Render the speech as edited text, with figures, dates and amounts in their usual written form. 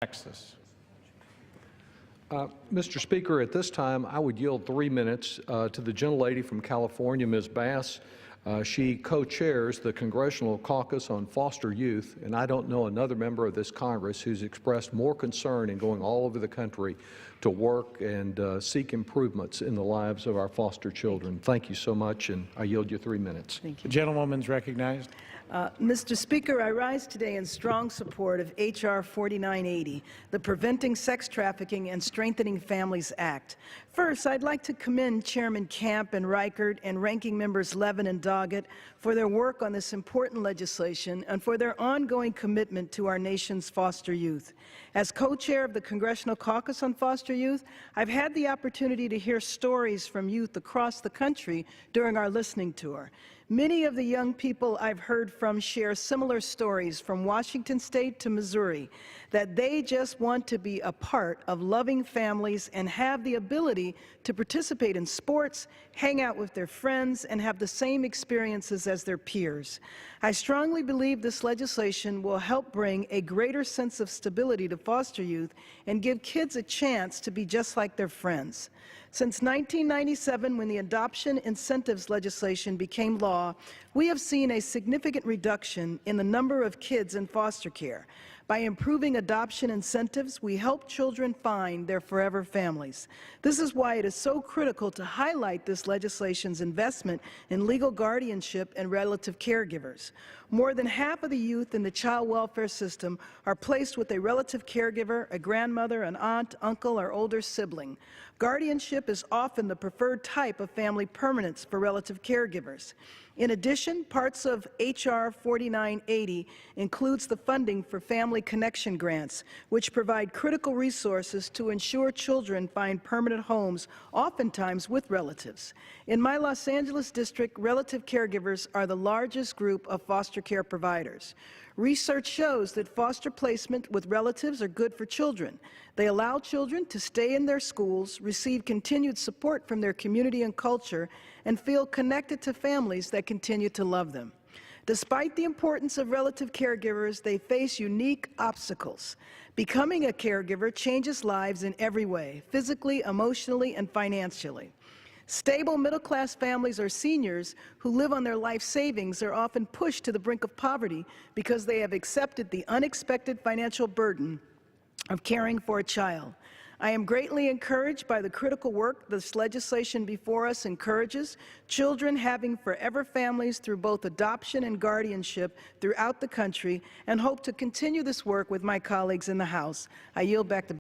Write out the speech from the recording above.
Texas. Mr. Speaker, at this time, I would yield 3 minutes to the gentlelady from California, Ms. Bass. She co-chairs the Congressional Caucus on Foster Youth, and I don't know another member of this Congress who's expressed more concern in going all over the country to work and seek improvements in the lives of our foster children. Thank you so much, and I yield you 3 minutes. Thank you. The gentlewoman's recognized. Mr. Speaker, I rise today in strong support of H.R. 4980, the Preventing Sex Trafficking and Strengthening Families Act. First, I'd like to commend Chairman Camp and Reichert and Ranking Members Levin and Doggett for their work on this important legislation and for their ongoing commitment to our nation's foster youth. As co-chair of the Congressional Caucus on Foster Youth, I've had the opportunity to hear stories from youth across the country during our listening tour. Many of the young people I've heard from share similar stories from Washington State to Missouri, that they just want to be a part of loving families and have the ability to participate in sports, hang out with their friends, and have the same experiences as their peers. I strongly believe this legislation will help bring a greater sense of stability to foster youth and give kids a chance to be just like their friends. Since 1997, when the adoption incentives legislation became law, we have seen a significant reduction in the number of kids in foster care. By improving adoption incentives, we help children find their forever families. This is why it is so critical to highlight this legislation's investment in legal guardianship and relative caregivers. More than half of the youth in the child welfare system are placed with a relative caregiver, a grandmother, an aunt, uncle, or older sibling. Guardianship is often the preferred type of family permanence for relative caregivers. In addition, parts of H.R. 4980 includes the funding for family connection grants, which provide critical resources to ensure children find permanent homes, oftentimes with relatives. In my Los Angeles district, relative caregivers are the largest group of foster care providers. Research shows that foster placement with relatives are good for children. They allow children to stay in their schools, receive continued support from their community and culture, and feel connected to families that continue to love them. Despite the importance of relative caregivers, they face unique obstacles. Becoming a caregiver changes lives in every way, physically, emotionally, and financially. Stable middle-class families or seniors who live on their life savings are often pushed to the brink of poverty because they have accepted the unexpected financial burden of caring for a child. I am greatly encouraged by the critical work this legislation before us encourages, children having forever families through both adoption and guardianship throughout the country, and hope to continue this work with my colleagues in the House. I yield back the